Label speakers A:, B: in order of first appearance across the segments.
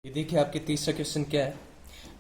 A: ये देखिए आपके तीसरा क्वेश्चन क्या है।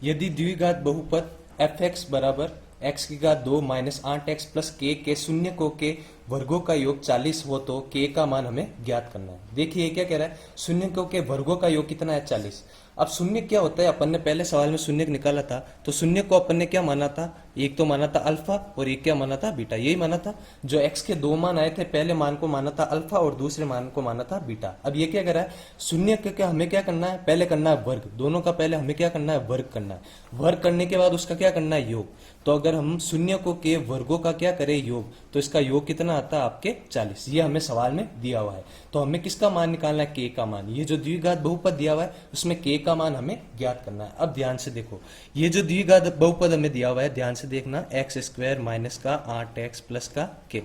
A: यदि द्विघात बहुपद एफ एक्स बराबर एक्स की घात 2 माइनस 8x प्लस के शून्यकों के वर्गों का योग 40 हो तो के का मान हमें ज्ञात करना है। देखिए ये क्या कह रहा है, शून्यकों के वर्गों का योग कितना है 40। अब शून्य क्या होता है, अपन ने पहले सवाल में शून्य निकाला था तो शून्य को अपन ने क्या माना था, एक तो माना था अल्फा और एक क्या माना था बीटा, यही माना था। जो एक्स के दो मान आए थे, पहले मान को माना था अल्फा और दूसरे मान को माना था बीटा। अब ये क्या कर रहा है, शून्य के क्या हमें क्या करना है, पहले करना है वर्ग, दोनों का पहले हमें क्या करना है वर्ग करना है। वर्ग करने के बाद उसका क्या करना है योग। तो अगर हम शून्य को के वर्गों का क्या करें योग, तो इसका योग कितना आता है आपके 40। ये हमें सवाल में दिया हुआ है, तो हमें किसका मान निकालना है, के का मान। ये जो द्विघात बहुपद दिया हुआ है उसमें के का मान हमें ज्ञात करना है। अब ध्यान से देखो, ये जो द्विघात बहुपद हमें दिया हुआ है, ध्यान से देखना, एक्स स्क्वायर माइनस का 8x प्लस का के।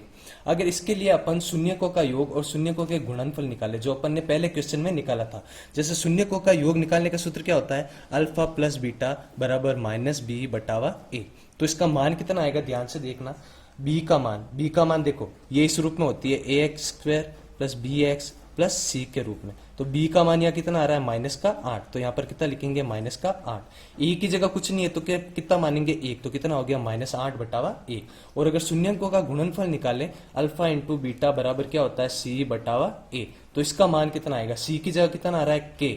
A: अगर इसके लिए अपन शून्यकों का योग और शून्यकों के गुणनफल निकाले, जो अपन ने पहले क्वेश्चन में निकाला था। जैसे शून्यकों का योग निकालने का सूत्र क्या होता है, अल्फा प्लस बीटा बराबर माइनस बी बटावा ए। तो इसका मान कितना आएगा, ध्यान से देखना, बी का मान देखो ये इस रूप में होती है A X square plus B X plus C के रूप में। तो b का मान यहाँ कितना आ रहा है, माइनस का 8। तो यहाँ पर कितना लिखेंगे, माइनस का 8। e की जगह कुछ नहीं है तो कितना मानेंगे, 1। तो कितना हो गया, माइनस 8 बटावा 1। और अगर शून्यकों का गुणनफल निकाले, अल्फा इंटू बीटा बराबर क्या होता है, c बटावा a। तो इसका मान कितना आएगा, c की जगह कितना आ रहा है k,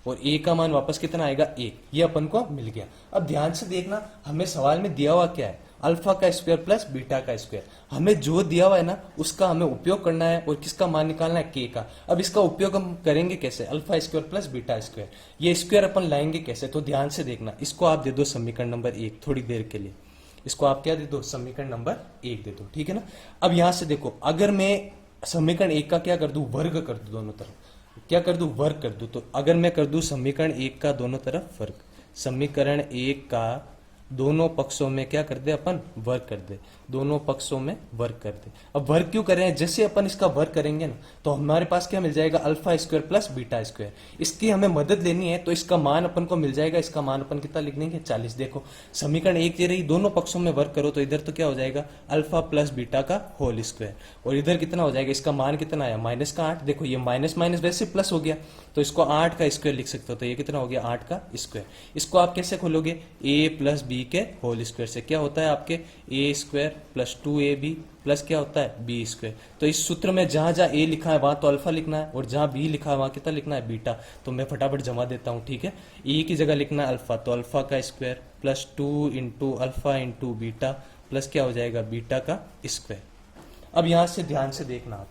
A: और a का मान वापस कितना आएगा 1। ये अपन को मिल गया। अब ध्यान से देखना, हमें सवाल में दिया हुआ क्या है, अल्फा का स्क्वायर प्लस बीटा का स्क्वायर। हमें जो दिया हुआ है ना उसका हमें उपयोग करना है, और किसका मान निकालना है, के का। अब इसका उपयोग हम करेंगे कैसे, alpha square plus beta square, ये स्क्वायर अपन लाएंगे कैसे। तो ध्यान से देखना, इसको आप दे दो समीकरण नंबर 1 थोड़ी देर के लिए, इसको आप क्या दे दो, समीकरण नंबर 1 दे दो, ठीक है ना। अब यहां से देखो, अगर मैं समीकरण 1 का क्या कर दूं, वर्ग कर दूं, दोनों तरफ क्या कर दूं, वर्ग कर दूं। तो अगर मैं कर दूं समीकरण 1 का दोनों तरफ वर्ग, समीकरण 1 का दोनों पक्षों में क्या कर दे अपन, वर्ग कर दे, दोनों पक्षों में वर्ग कर दे। अब वर्ग क्यों करें, जैसे अपन इसका वर्ग करेंगे ना तो हमारे पास क्या मिल जाएगा, alpha square plus beta square. इसकी हमें मदद लेनी है तो इसका मान अपन को मिल जाएगा, इसका मान अपन कितना लिख देंगे, 40। देखो समीकरण 1 दे रही, दोनों पक्षों में वर्ग करो तो इधर तो क्या हो जाएगा, अल्फा प्लस बीटा का होल स्क्वायर, और इधर कितना हो जाएगा, इसका मान कितना आया, माइनस का 8। देखो ये माइनस माइनस वैसे प्लस हो गया, तो इसको 8 का स्क्वायर लिख सकते हो। तो ये कितना हो गया, 8 का स्क्वायर। इसको आप कैसे खोलोगे, a प्लस बी के होल स्क्वायर से। क्या होता है आपके, a square plus 2ab plus क्या होता है, b स्क्वायर। तो इस सूत्र में जहां जहां a लिखा है वहां तो अल्फा लिखना है, और जहां b लिखा है वहां कितना लिखना है, बीटा। तो मैं फटाफट जमा देता हूं, ठीक है। a की जगह लिखना है अल्फा, तो अल्फा का square plus 2 into alpha into beta plus क्या हो जाएगा, बीटा का स्क्वायर। अब यहां से ध्यान से देखना आप,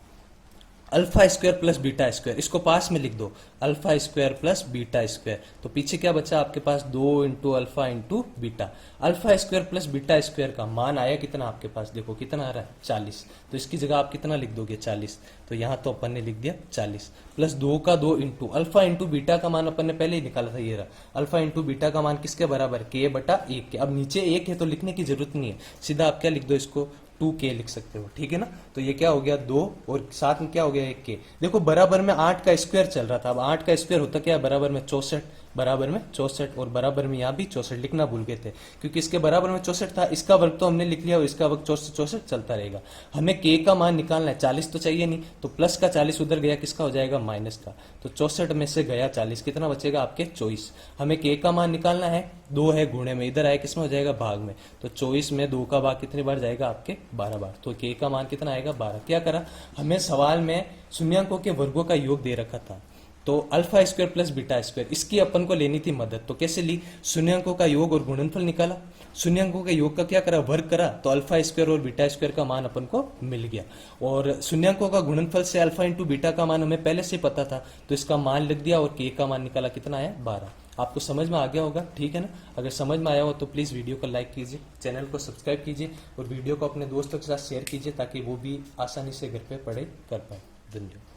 A: alpha square plus beta square, इसको पास में लिख दो, alpha square plus beta square. तो पीछे क्या बचा आपके पास, 2 into alpha into beta. Alpha square plus beta square का मान आया कितना आपके पास, देखो कितना आ रहा है, 40। तो इसकी जगह आप कितना लिख दोगे, 40। तो यहां तो अपन ने लिख दिया 40 प्लस 2 का 2 इंटू अल्फा इंटू बीटा का मान अपन ने पहले ही निकाला था, ये रहा अल्फा इंटू बीटा का मान किसके बराबर, के बटा 1 के। अब नीचे 1 है तो लिखने की जरूरत नहीं है, सीधा आप क्या लिख दो, इसको 2k लिख सकते हो, ठीक है ना। तो ये क्या हो गया 2, और साथ में क्या हो गया 1k। देखो बराबर में 8 का स्क्वायर चल रहा था, अब 8 का स्क्वायर होता क्या है, बराबर में 64, बराबर में 64, और बराबर में यहाँ भी 64 लिखना भूल गए थे, क्योंकि इसके बराबर में 64 था, इसका वर्ग तो हमने लिख लिया और इसका वर्ग 64 चलता रहेगा। हमें के का मान निकालना है, 40 तो चाहिए नहीं, तो प्लस का 40 उधर गया, किसका हो जाएगा, माइनस का। तो 64 में से गया 40, कितना बचेगा आपके 24। हमें के का मान निकालना है, 2 है गुणे में, इधर आया किसमें हो जाएगा, भाग में। तो 24 में 2 का भाग कितनी बार जाएगा आपके, 12 बार। तो के का मान कितना आएगा, 12। क्या करा, हमें सवाल में शून्यकों के वर्गों का योग दे रखा था, तो alpha square plus beta square, इसकी अपन को लेनी थी मदद। तो कैसे ली, शून्यकों का योग और गुणनफल निकाला, शून्यकों के योग का क्या करा, वर्ग करा, तो अल्फा स्क्वायर और बीटा स्क्वायर का मान अपन को मिल गया। और शून्यकों का गुणनफल से अल्फा इंटू बीटा का मान हमें पहले से पता था, तो इसका मान लिख दिया, और के का मान निकाला, कितना आया, 12। आपको समझ में आ गया होगा, ठीक है ना। अगर समझ में आया हो तो प्लीज वीडियो को लाइक कीजिए, चैनल को सब्सक्राइब कीजिए, और वीडियो को अपने दोस्तों के साथ शेयर कीजिए, ताकि वो भी आसानी से घर पे पढ़ाई कर पाए। धन्यवाद।